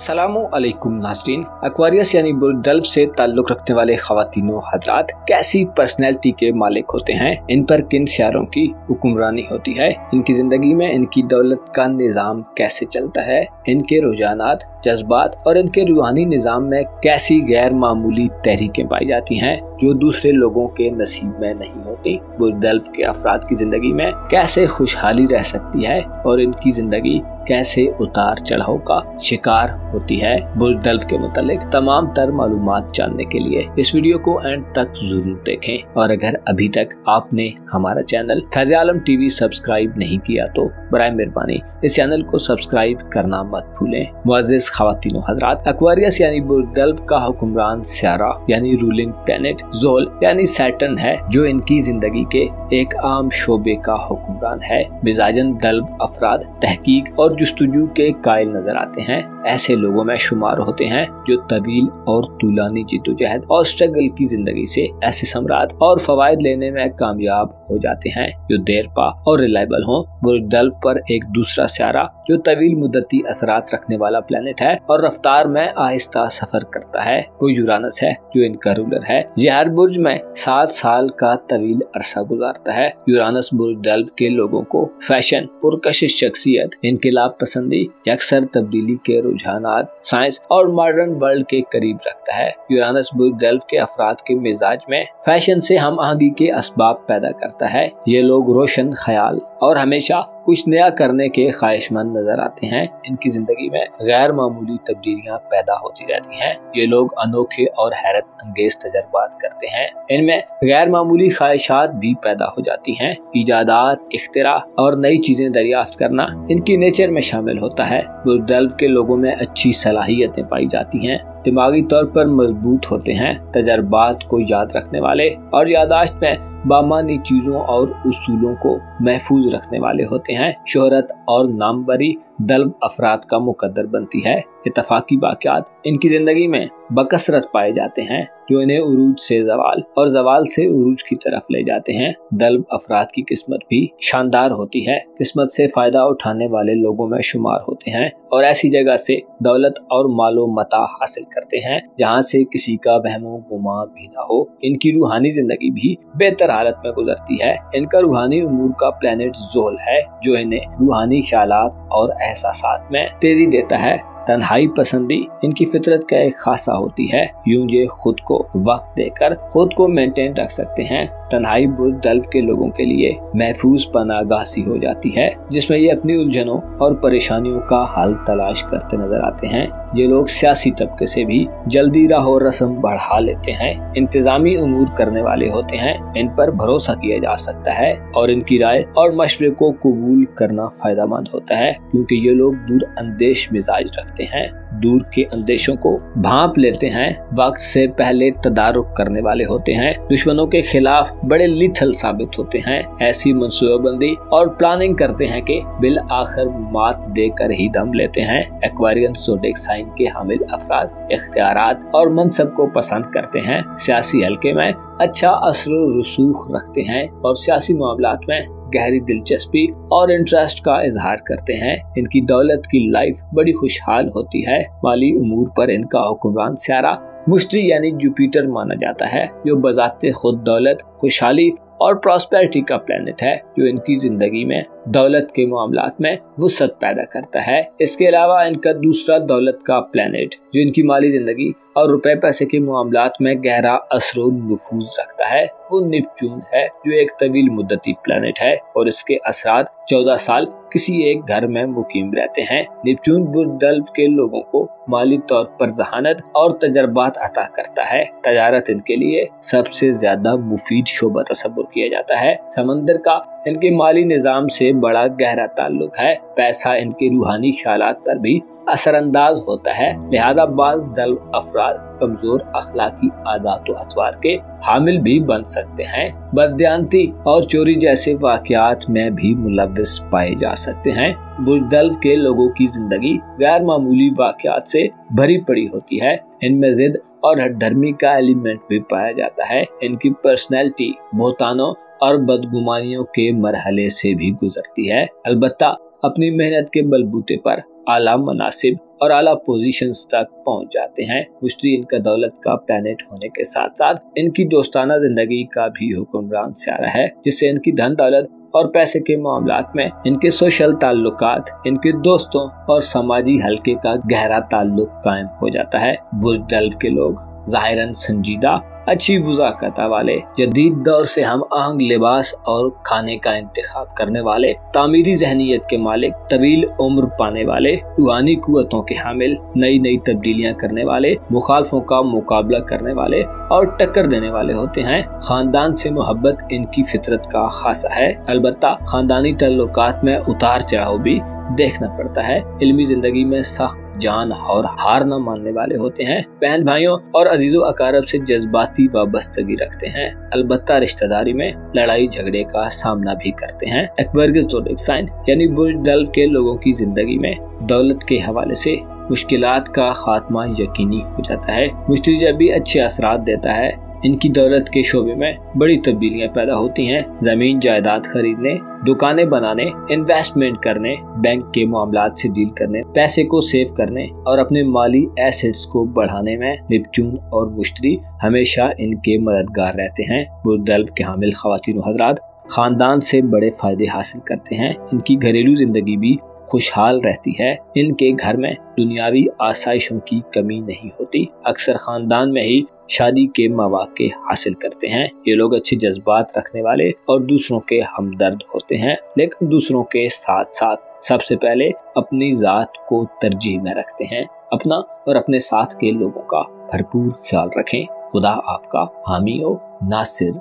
अस्सलामुअलैकुम नाज़रीन। एक्वेरियस यानी बुर्ज दल्फ से ताल्लुक़ रखने वाले ख़वातीनो हज़रात कैसी पर्सनैलिटी के मालिक होते हैं, इन पर किन सियारों की हुक्मरानी होती है, इनकी ज़िंदगी में इनकी दौलत का निज़ाम कैसे चलता है, इनके रुझानात, जज्बात और इनके रूहानी निज़ाम में कैसी गैर मामूली तहरीकें पाई जाती हैं जो दूसरे लोगों के नसीब में नहीं होती। बुर्ज दल्फ के अफराद की ज़िंदगी में कैसे खुशहाली रह सकती है और इनकी ज़िंदगी कैसे उतार चढ़ाव का शिकार होती है। बुर्ज दल्फ के मुतालिक तमाम तर मालूमात जानने के लिए इस वीडियो को एंड तक जरूर देखें और अगर अभी तक आपने हमारा चैनल फैज़ आलम टीवी सब्सक्राइब नहीं किया तो बराए मेहरबानी इस चैनल को सब्सक्राइब करना मत भूलें। मुअज़्ज़िज़ ख़वातीनो हज़रात, एक्वेरियस यानी बुर्ज दल्फ का हुक्मरान सियारा यानी रूलिंग प्लैनेट ज़ोल यानी सैटर्न है, जो इनकी जिंदगी के एक आम शोबे का हुक्मरान है। मिजाजन दल्फ अफराद तहकीक और जुस्तजू के कायल नजर आते हैं। ऐसे लोगों में शुमार होते हैं जो तवील और तूलानी जिद्दोजहद और स्ट्रगल की जिंदगी से ऐसे सम्राट और फवायद लेने में कामयाब हो जाते हैं जो देर पा और रिलायबल हों। बुर्ज दल्फ पर एक दूसरा सियारा जो तवील मुद्दती असरात रखने वाला प्लेनेट है और रफ्तार में आहिस्ता सफर करता है, वो यूरानस है जो इनका रूलर है। यह हर बुर्ज में 7 साल का तवील अरसा गुजारता है। यूरानस बुर्ज दल्फ के लोगों को फैशन, पुरकशिश शख्सियत, इनकलाब पसंदी, अक्सर तब्दीली के रुझानात, साइंस और मॉडर्न वर्ल्ड के करीब रखता है। यूरानस बुर्ज दल्फ के अफराद के मिजाज में फैशन से हम आहंगी के असबाब पैदा करता है। ये लोग रोशन ख्याल और हमेशा कुछ नया करने के ख्वाहिशमंद नजर आते हैं। इनकी जिंदगी में गैर मामूली तब्दीलियां पैदा होती रहती हैं। ये लोग अनोखे और हैरत अंगेज तजर्बात करते हैं। इनमें गैर मामूली ख्वाहिशात भी पैदा हो जाती हैं। इजादात, इख्तिरा और नई चीजें दरियाफ्त करना इनकी नेचर में शामिल होता है। बुर्ज दल्फ के लोगों में अच्छी सलाहियतें पाई जाती हैं, दिमागी तौर पर मजबूत होते हैं, तजर्बात को याद रखने वाले और यादाश्त में बामानी चीजों और उसूलों को महफूज रखने वाले होते हैं। शोहरत और नामवरी दल्फ अफराद का मुकद्दर बनती है। इत्तफाकी वाक़यात इनकी जिंदगी में बकसरत पाए जाते हैं जो इन्हें उरूज से जवाल और जवाल से उरूज की तरफ ले जाते हैं। दल्फ अफराद की किस्मत भी शानदार होती है, किस्मत से फायदा उठाने वाले लोगों में शुमार होते हैं और ऐसी जगह से दौलत और मालो मता हासिल करते हैं जहाँ से किसी का वहमो गुमा भी ना हो। इनकी रूहानी जिंदगी भी बेहतर हालत में गुजरती है। इनका रूहानी उमूर का प्लेनेट ज़ोल है जो इन्हें रूहानी ख्यालात और एहसासात में तेजी देता है। तन्हाई पसंदी इनकी फितरत का एक खासा होती है। यूं ये खुद को वक्त देकर खुद को मेंटेन रख सकते हैं। तन्हाई बुर्ज दल्फ के लोगों के लिए महफूज पनागाह सी हो जाती है जिसमें ये अपनी उलझनों और परेशानियों का हल तलाश करते नजर आते हैं। ये लोग सियासी तबके से भी जल्दी राह रस्म बढ़ा लेते हैं। इंतजामी उमूर करने वाले होते हैं, इन पर भरोसा किया जा सकता है और इनकी राय और मशवरे को कबूल करना फायदेमंद होता है क्योंकि ये लोग दूर अंदेश मिजाज रखते हैं, दूर के अंदेशों को भांप लेते हैं, वक्त से पहले तदारुक करने वाले होते हैं, दुश्मनों के खिलाफ बड़े लिथल साबित होते हैं। ऐसी मनसूबाबंदी और प्लानिंग करते हैं कि बिल आखिर मात देकर ही दम लेते हैं। एक्वेरियन ज़ोडिएक साइन के हामिल अफराद इख्तियारात और मनसब को पसंद करते हैं, सियासी हल्के में अच्छा असर रसूख रखते हैं और सियासी मामलात में गहरी दिलचस्पी और इंटरेस्ट का इजहार करते हैं। इनकी दौलत की लाइफ बड़ी खुशहाल होती है। माली उमूर पर इनका हुक्मरान सियारा मुश्तरी यानी जुपिटर माना जाता है जो बजाते खुद दौलत, खुशहाली और प्रॉस्पेरिटी का प्लेनेट है जो इनकी जिंदगी में दौलत के मामलात में वुसअत पैदा करता है। इसके अलावा इनका दूसरा दौलत का प्लेनेट जो इनकी माली जिंदगी और रुपए पैसे के मामलात में गहरा असर नफूज रखता है वो नेपच्यून है जो एक तवील मुद्दती प्लेनेट है और इसके असरात 14 साल किसी एक घर में मुकीम रहते हैं। नेपच्यून बुर्ज दल्फ के लोगों को माली तौर पर जहानत और तजर्बात अता करता है। तजारत इनके लिए सबसे ज्यादा मुफीद शोबा तस्वुर किया जाता है। समंदर का इनके माली निजाम से बड़ा गहरा ताल्लुक है। पैसा इनके रूहानी ख्यालात पर भी असरअंदाज होता है। लिहाजा बाज दल्फ अफराद कमजोर अखलाकी आदात व अतवार के हामिल भी बन सकते हैं। बददियानती और चोरी जैसे वाकयात में भी मुलव्विस पाए जा सकते हैं। बुर्ज दल्फ के लोगों की जिंदगी गैर मामूली वाकयात से भरी पड़ी होती है। इनमें जिद और हठधर्मी का एलिमेंट भी पाया जाता है। इनकी पर्सनैलिटी बहुतानों और बदगुमानियों के मरहले से भी गुजरती है। अलबत्ता अपनी मेहनत के बलबूते पर आला मनासिब और आला पोजीशंस तक पहुंच जाते हैं। मुश्तरी इनका दौलत का प्लैनेट होने के साथ साथ इनकी दोस्ताना जिंदगी का भी हुक्मरान स्यारा है, जिससे इनकी धन दौलत और पैसे के मामलात में इनके सोशल ताल्लुकात, इनके दोस्तों और समाजी हलके का गहरा ताल्लुक कायम हो जाता है। बुर्ज डल्फ के लोग ज़ाहिरन संजीदा, अच्छी वज़ाकत वाले, जदीद दौर से हम आहंग लिबास और खाने का इंतखाब करने वाले, तामीरी ज़हनियत के मालिक, तवील उम्र पाने वाले, रूहानी कुव्वतों के हामिल, नई नई तब्दीलियां करने वाले, मुखालफों का मुकाबला करने वाले और टक्कर देने वाले होते हैं। खानदान से मोहब्बत इनकी फितरत का खासा है। अलबत्ता खानदानी ताल्लुकात में उतार चढ़ाव भी देखना पड़ता है। इल्मी जिंदगी में सख्त जान और हार न मानने वाले होते हैं। बहन भाइयों और अजीजों अकारब से जज्बाती वाबस्तगी रखते हैं। अलबत्ता रिश्तेदारी में लड़ाई झगड़े का सामना भी करते हैं। एक्वेरियस ज़ोडिएक साइन यानी बुर्ज डल्फ के लोगों की जिंदगी में दौलत के हवाले से मुश्किलात का खात्मा यकीनी हो जाता है। मुश्तरी जब भी अच्छे असरात देता है, इनकी दौलत के शोबे में बड़ी तब्दीलियां पैदा होती हैं। जमीन जायदाद खरीदने, दुकानें बनाने, इन्वेस्टमेंट करने, बैंक के मामलात से डील करने, पैसे को सेव करने और अपने माली एसेट्स को बढ़ाने में निपचून और मुश्तरी हमेशा इनके मददगार रहते हैं। बुर्ज डल्फ के हामिल ख्वातीन व हज़रात खानदान से बड़े फायदे हासिल करते हैं। इनकी घरेलू जिंदगी भी खुशहाल रहती है। इनके घर में दुनियावी आसाइशों की कमी नहीं होती। अक्सर खानदान में ही शादी के मौके हासिल करते हैं। ये लोग अच्छे जज्बात रखने वाले और दूसरों के हमदर्द होते हैं, लेकिन दूसरों के साथ साथ सबसे पहले अपनी जात को तरजीह में रखते हैं। अपना और अपने साथ के लोगों का भरपूर ख्याल रखें। खुदा आपका हामी हो। नासिर।